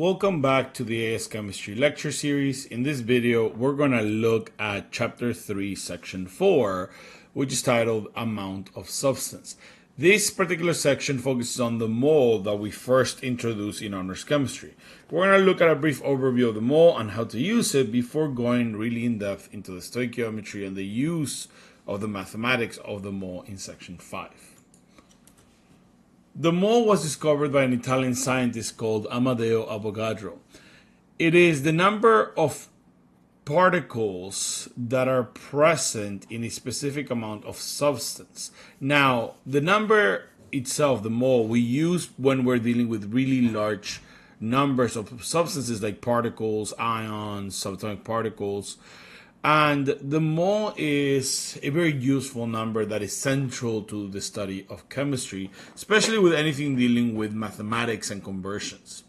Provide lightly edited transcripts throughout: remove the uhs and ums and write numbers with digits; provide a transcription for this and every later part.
Welcome back to the AICE Chemistry lecture series. In this video, we're going to look at Chapter 3, Section 4, which is titled Amount of Substance. This particular section focuses on the mole that we first introduced in honors chemistry. We're going to look at a brief overview of the mole and how to use it before going really in depth into the stoichiometry and the use of the mathematics of the mole in Section 5. The mole was discovered by an Italian scientist called Amedeo Avogadro. It is the number of particles that are present in a specific amount of substance. Now, the number itself, the mole, we use when we're dealing with really large numbers of substances like particles, ions, subatomic particles. And the mole is a very useful number that is central to the study of chemistry, especially with anything dealing with mathematics and conversions.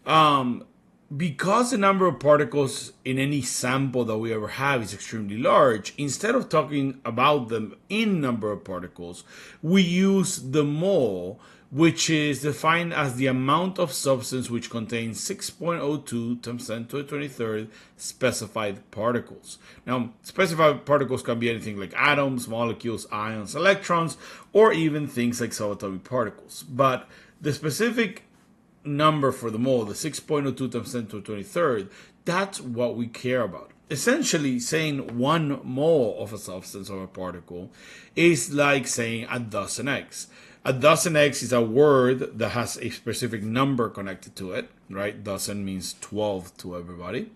Because the number of particles in any sample that we ever have is extremely large, instead of talking about them in number of particles, we use the mole, which is defined as the amount of substance which contains 6.02 times 10 to the 23rd specified particles. Now, specified particles can be anything like atoms, molecules, ions, electrons, or even things like subatomic particles. But the specific number for the mole, the 6.02 times 10 to the 23rd, that's what we care about. Essentially, saying 1 mole of a substance or a particle is like saying a dozen eggs. A dozen eggs is a word that has a specific number connected to it, right? Dozen means 12 to everybody.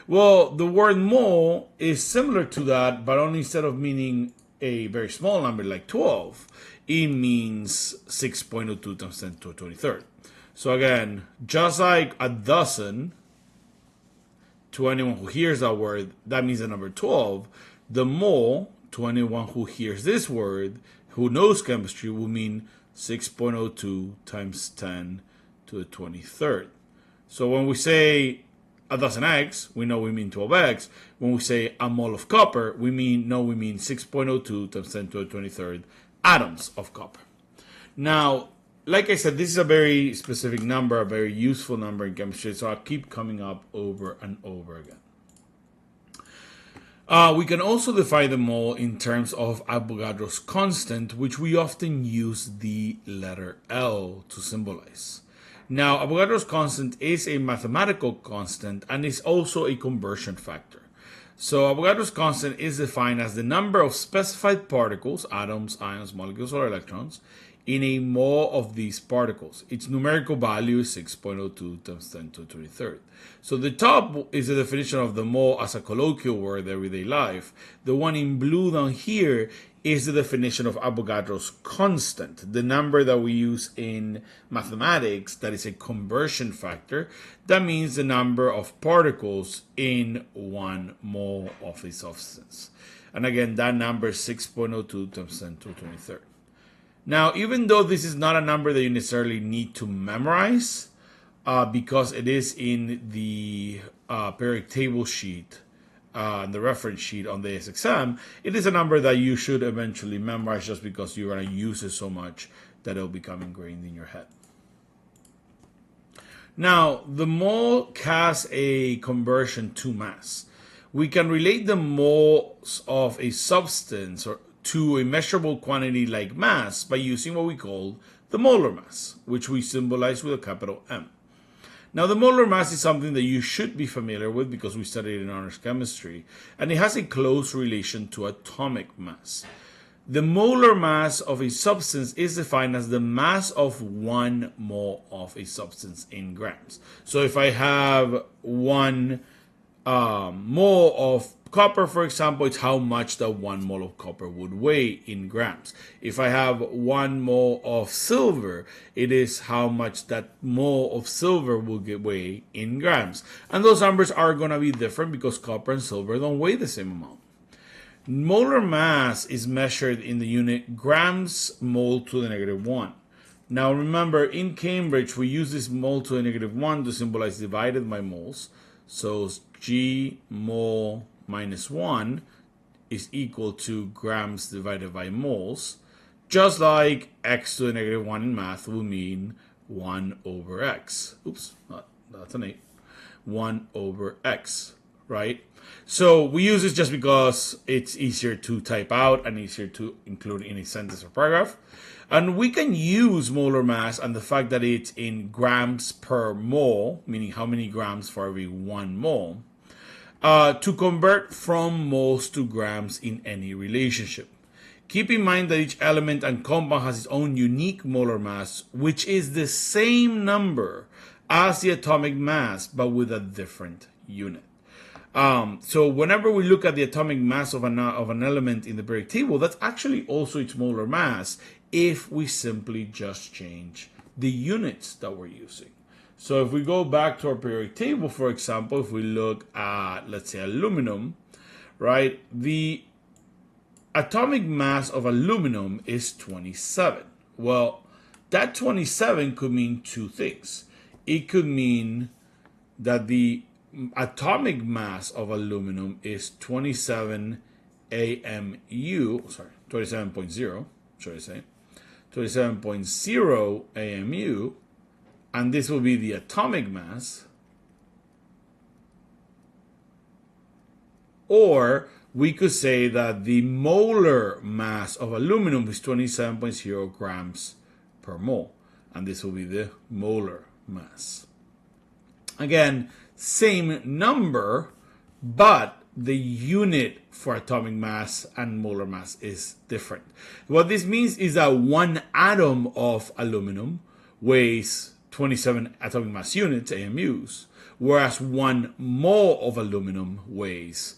Well, the word mole is similar to that, but only instead of meaning a very small number like 12, it means 6.02 times 10 to the 23rd. So again, just like a dozen, to anyone who hears that word, that means the number 12. The mole, to anyone who hears this word, who knows chemistry, will mean 6.02 times 10 to the 23rd. So when we say a dozen eggs, we know we mean 12 eggs. When we say a mole of copper, we mean 6.02 times 10 to the 23rd atoms of copper. Now, like I said, this is a very specific number, a very useful number in chemistry, so I'll keep coming up over and over again. We can also define the mole in terms of Avogadro's constant, which we often use the letter L to symbolize. Now, Avogadro's constant is a mathematical constant and is also a conversion factor. So Avogadro's constant is defined as the number of specified particles, atoms, ions, molecules, or electrons, in a mole of these particles. Its numerical value is 6.02 times 10 to the 23rd. So the top is the definition of the mole as a colloquial word in everyday life. The one in blue down here is the definition of Avogadro's constant, the number that we use in mathematics that is a conversion factor. That means the number of particles in 1 mole of a substance. And again, that number is 6.02 times 10 to the 23rd. Now, even though this is not a number that you necessarily need to memorize, because it is in the periodic table sheet, the reference sheet on the AICE exam, it is a number that you should eventually memorize just because you're going to use it so much that it'll become ingrained in your head. Now, the mole has a conversion to mass. We can relate the moles of a substance to a measurable quantity like mass by using what we call the molar mass, which we symbolize with a capital M. Now, the molar mass is something that you should be familiar with because we studied it in honors chemistry, and it has a close relation to atomic mass. The molar mass of a substance is defined as the mass of 1 mole of a substance in grams. So if I have 1 mole of copper, for example, it's how much that 1 mole of copper would weigh in grams. If I have 1 mole of silver, it is how much that mole of silver will weigh in grams. And those numbers are going to be different because copper and silver don't weigh the same amount. Molar mass is measured in the unit grams mole to the negative 1. Now remember, in Cambridge, we use this mole to the negative 1 to symbolize divided by moles. So G mole minus 1 is equal to grams divided by moles, just like x to the negative 1 in math will mean 1 over x. Oops, not that's an 8, 1 over x, right? So we use this just because it's easier to type out and easier to include in a sentence or paragraph. And we can use molar mass and the fact that it's in grams per mole, meaning how many grams for every 1 mole, to convert from moles to grams in any relationship. Keep in mind that each element and compound has its own unique molar mass, which is the same number as the atomic mass, but with a different unit. So whenever we look at the atomic mass of an element in the periodic table, that's actually also its molar mass if we simply just change the units that we're using. So if we go back to our periodic table, for example, if we look at, let's say, aluminum, right, the atomic mass of aluminum is 27. Well, that 27 could mean two things. It could mean that the atomic mass of aluminum is 27 AMU, 27.0, should I say, 27.0 AMU, and this will be the atomic mass, or we could say that the molar mass of aluminum is 27.0 grams per mole, and this will be the molar mass. Again, same number, but the unit for atomic mass and molar mass is different. What this means is that one atom of aluminum weighs 27 atomic mass units, AMUs, whereas 1 mole of aluminum weighs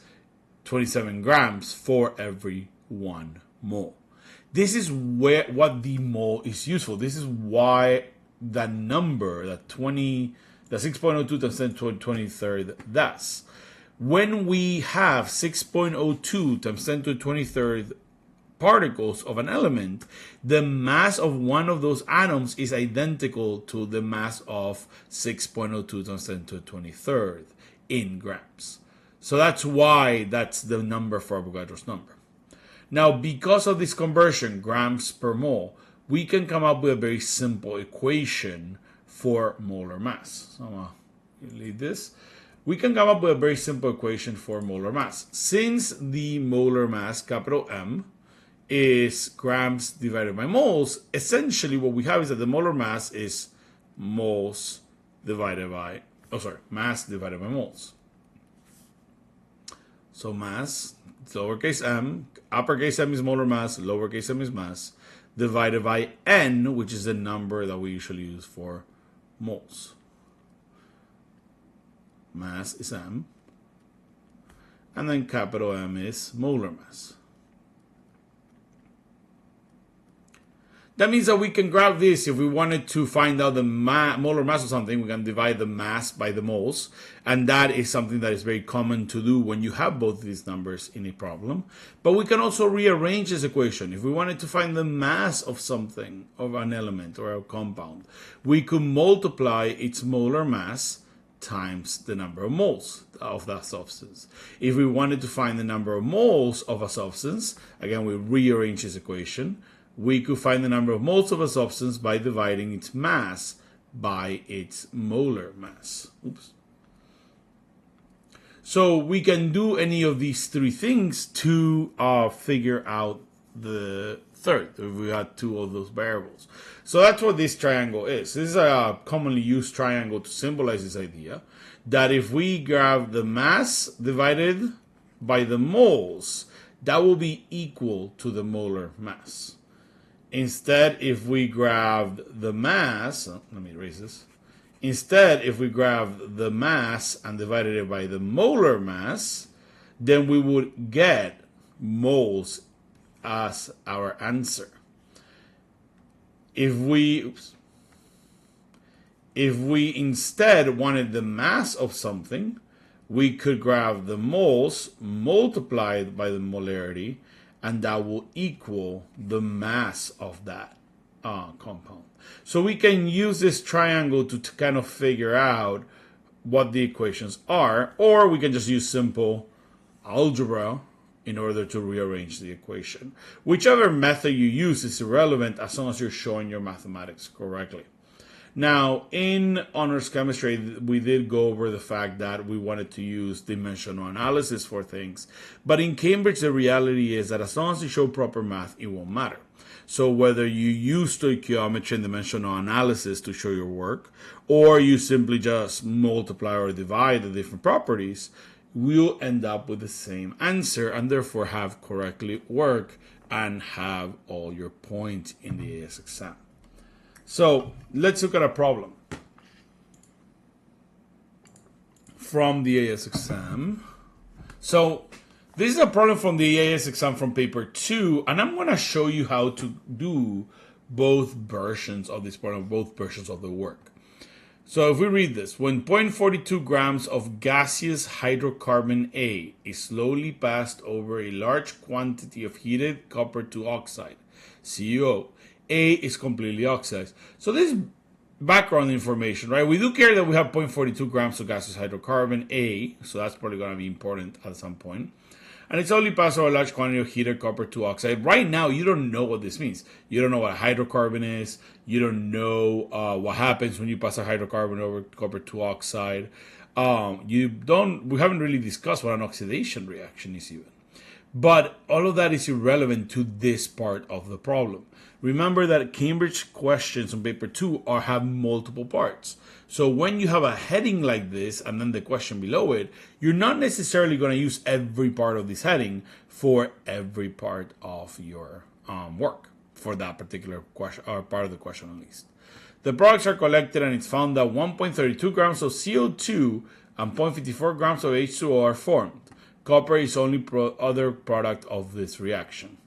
27 grams for every 1 mole. This is what the mole is useful. This is why the number, the 6.02 times 10 to the 23rd, does. When we have 6.02 times 10 to the 23rd particles of an element, the mass of one of those atoms is identical to the mass of 6.02 times 10 to the 23rd in grams. So that's why that's the number for Avogadro's number. Now, because of this conversion, grams per mole, we can come up with a very simple equation for molar mass. So I'm going to delete this. We can come up with a very simple equation for molar mass. Since the molar mass, capital M, is grams divided by moles, essentially what we have is that the molar mass is moles divided by, mass divided by moles. So mass, lowercase m, uppercase m is molar mass, lowercase m is mass, divided by n, which is the number that we usually use for moles. Mass is m, and then capital M is molar mass. That means that we can grab this. If we wanted to find out the molar mass of something, we can divide the mass by the moles. And that is something that is very common to do when you have both of these numbers in a problem. But we can also rearrange this equation. If we wanted to find the mass of something, of an element or a compound, we could multiply its molar mass times the number of moles of that substance. If we wanted to find the number of moles of a substance, again, we rearrange this equation. We could find the number of moles of a substance by dividing its mass by its molar mass. Oops. So we can do any of these three things to figure out the third, if we had two of those variables. So that's what this triangle is. This is a commonly used triangle to symbolize this idea that if we grab the mass divided by the moles, that will be equal to the molar mass. Instead, if we grab the mass, let me erase this. Instead, if we grab the mass and divided it by the molar mass, then we would get moles as our answer. If we instead wanted the mass of something, we could grab the moles multiplied by the molarity, and that will equal the mass of that compound. So we can use this triangle to kind of figure out what the equations are, or we can just use simple algebra in order to rearrange the equation. Whichever method you use is irrelevant as long as you're showing your mathematics correctly. Now, in honors chemistry, we did go over the fact that we wanted to use dimensional analysis for things. But in Cambridge, the reality is that as long as you show proper math, it won't matter. So whether you use stoichiometry and dimensional analysis to show your work, or you simply just multiply or divide the different properties, we'll end up with the same answer and therefore have correctly work and have all your points in the AICE exam. So let's look at a problem from the AICE exam. So this is a problem from the AICE exam from paper 2, and I'm going to show you how to do both versions of this problem, both versions of the work. So if we read this, when 0.42 grams of gaseous hydrocarbon A is slowly passed over a large quantity of heated copper 2 oxide, CuO, A is completely oxidized. So this background information, right? We do care that we have 0.42 grams of gaseous hydrocarbon A, so that's probably going to be important at some point. And it's only passed over a large quantity of heated copper 2 oxide. Right now, you don't know what this means. You don't know what a hydrocarbon is. You don't know what happens when you pass a hydrocarbon over copper 2 oxide. We haven't really discussed what an oxidation reaction is even. But all of that is irrelevant to this part of the problem. Remember that Cambridge questions on paper 2 have multiple parts. So when you have a heading like this and then the question below it, you're not necessarily going to use every part of this heading for every part of your work for that particular question, or part of the question at least. The products are collected and it's found that 1.32 grams of CO2 and 0.54 grams of H2O are formed. Copper is only other product of this reaction.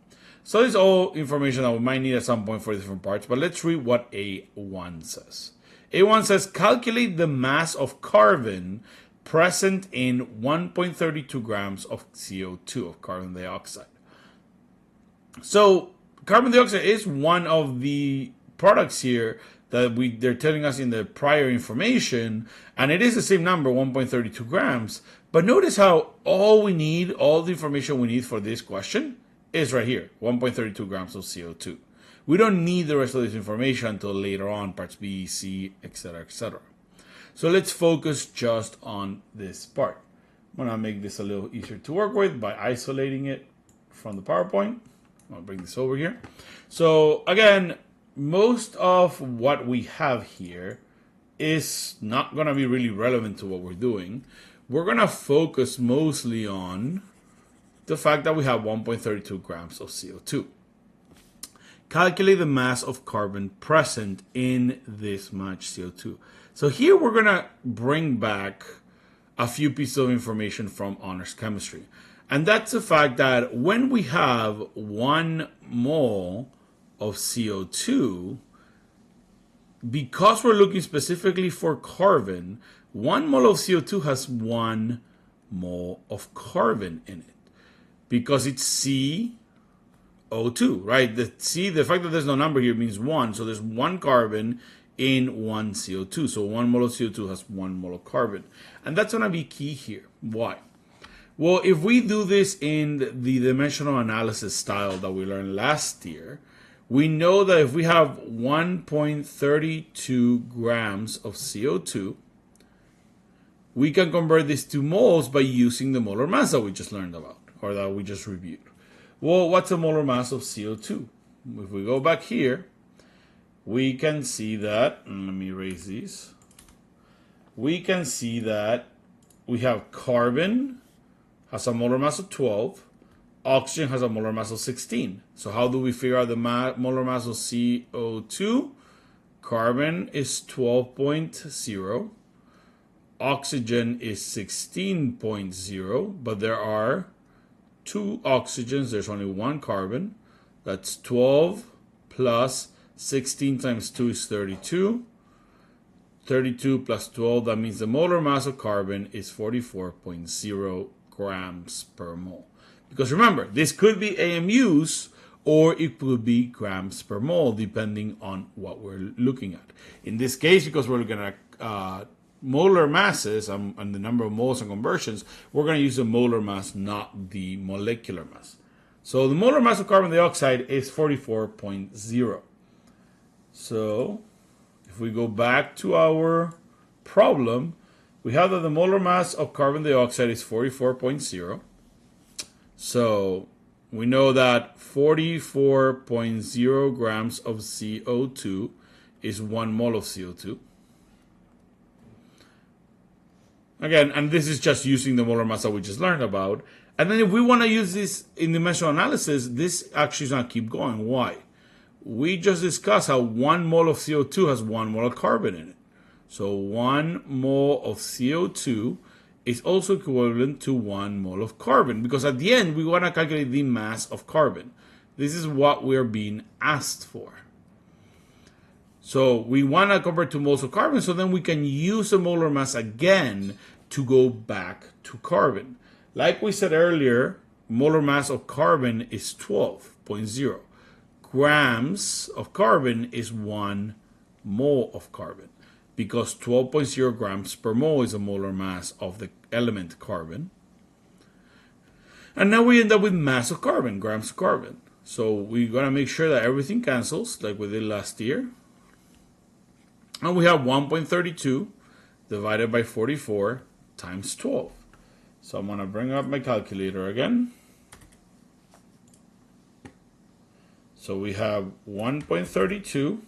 So this is all information that we might need at some point for different parts, but let's read what A1 says. A1 says, calculate the mass of carbon present in 1.32 grams of CO2, of carbon dioxide. So carbon dioxide is one of the products here that they're telling us in the prior information, and it is the same number, 1.32 grams. But notice how all the information we need for this question is right here, 1.32 grams of CO2. We don't need the rest of this information until later on, parts B, C, etc., etc. So let's focus just on this part. I'm going to make this a little easier to work with by isolating it from the PowerPoint. I'll bring this over here. So again, most of what we have here is not going to be really relevant to what we're doing. We're going to focus mostly on the fact that we have 1.32 grams of CO2. Calculate the mass of carbon present in this much CO2. So here we're going to bring back a few pieces of information from honors chemistry. And that's the fact that when we have 1 mole of CO2, because we're looking specifically for carbon, 1 mole of CO2 has 1 mole of carbon in it. Because it's CO2, right? The fact that there's no number here means 1. So there's 1 carbon in 1 CO2. So 1 mole of CO2 has 1 mole of carbon. And that's going to be key here. Why? Well, if we do this in the dimensional analysis style that we learned last year, we know that if we have 1.32 grams of CO2, we can convert this to moles by using the molar mass that we just learned about, or that we just reviewed. Well, what's the molar mass of CO2? If we go back here, we can see that, let me erase these. We can see that we have carbon has a molar mass of 12, oxygen has a molar mass of 16. So how do we figure out the molar mass of CO2? Carbon is 12.0, oxygen is 16.0, but there are 2 oxygens, there's only 1 carbon. That's 12 plus 16 times 2 is 32. 32 plus 12, that means the molar mass of carbon is 44.0 grams per mole. Because remember, this could be AMUs or it could be grams per mole, depending on what we're looking at. In this case, because we're looking at molar masses and the number of moles and conversions, we're going to use the molar mass, not the molecular mass. So the molar mass of carbon dioxide is 44.0. So if we go back to our problem, we have that the molar mass of carbon dioxide is 44.0. So we know that 44.0 grams of CO2 is 1 mole of CO2. Again, and this is just using the molar mass that we just learned about. And then if we want to use this in dimensional analysis, this actually is going to keep going. Why? We just discussed how 1 mole of CO2 has 1 mole of carbon in it. So 1 mole of CO2 is also equivalent to 1 mole of carbon, because at the end we want to calculate the mass of carbon. This is what we're being asked for. So we want to convert to moles of carbon, so then we can use the molar mass again to go back to carbon. Like we said earlier, molar mass of carbon is 12.0. Grams of carbon is 1 mole of carbon, because 12.0 grams per mole is a molar mass of the element carbon. And now we end up with mass of carbon, grams of carbon. So we're going to make sure that everything cancels like we did last year. And we have 1.32 divided by 44 times 12. So I'm going to bring up my calculator again. So we have 1.32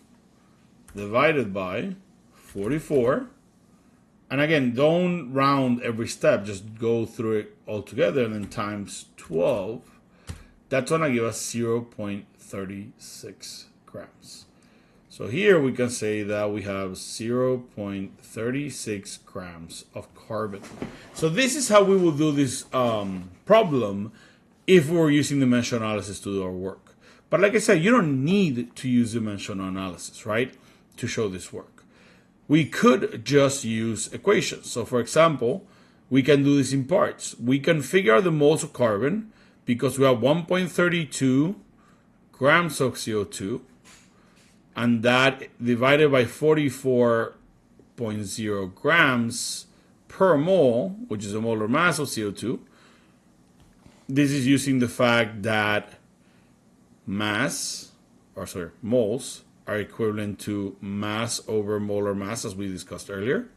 divided by 44. And again, don't round every step. Just go through it all together and then times 12. That's going to give us 0.36 grams. So here we can say that we have 0.36 grams of carbon. So this is how we will do this problem if we're using dimensional analysis to do our work. But like I said, you don't need to use dimensional analysis, right, to show this work. We could just use equations. So for example, we can do this in parts. We can figure out the moles of carbon because we have 1.32 grams of CO2. And that divided by 44.0 grams per mole, which is a molar mass of CO2. This is using the fact that moles are equivalent to mass over molar mass, as we discussed earlier.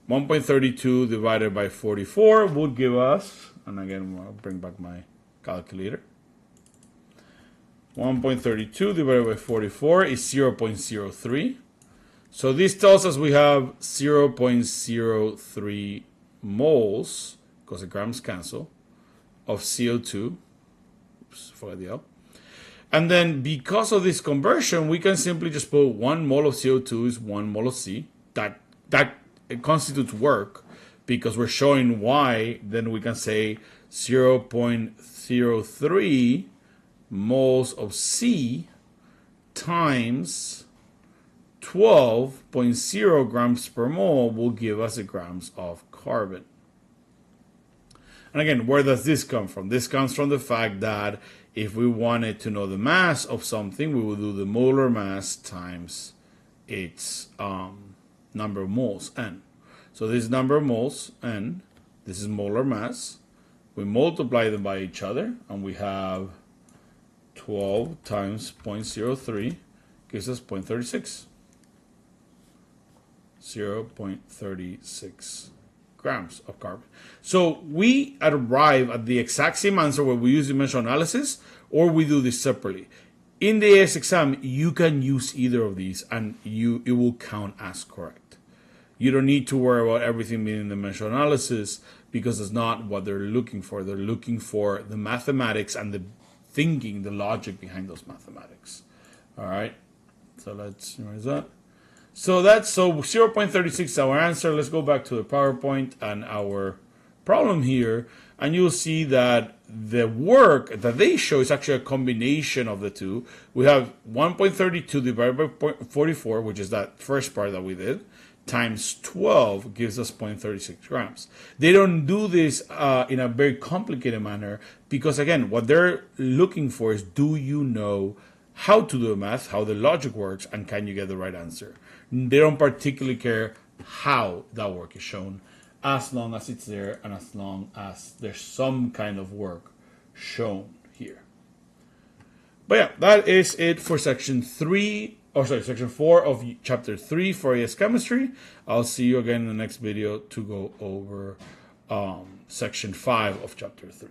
1.32 divided by 44 would give us, and again, I'll bring back my calculator. 1.32 divided by 44 is 0.03. So this tells us we have 0.03 moles, because the grams cancel, of CO2. Oops, forgot the L. And then because of this conversion, we can simply just put 1 mole of CO2 is 1 mole of C. That it constitutes work, because we're showing why. Then we can say 0.03 moles of C times 12.0 grams per mole will give us the grams of carbon. And again, where does this come from? This comes from the fact that if we wanted to know the mass of something, we would do the molar mass times its number of moles, N. So this number of moles, N, this is molar mass. We multiply them by each other, and we have 12 times 0.03 gives us 0.36. 0.36 grams of carbon. So we arrive at the exact same answer whether we use dimensional analysis or we do this separately. In the AICE exam, you can use either of these and it will count as correct. You don't need to worry about everything being in dimensional analysis, because it's not what they're looking for. They're looking for the mathematics and the thinking, the logic behind those mathematics. All right, so let's erase that. So 0.36 is our answer. Let's go back to the PowerPoint and our problem here, and you'll see that the work that they show is actually a combination of the two. We have 1.32 divided by 44, which is that first part that we did, times 12 gives us 0.36 grams. They don't do this in a very complicated manner, because again, what they're looking for is, do you know how to do the math, how the logic works, and can you get the right answer? They don't particularly care how that work is shown, as long as it's there and as long as there's some kind of work shown here. But yeah, that is it for section 3 section 4 of chapter 3 for AICE chemistry. I'll see you again in the next video to go over section 5 of chapter 3.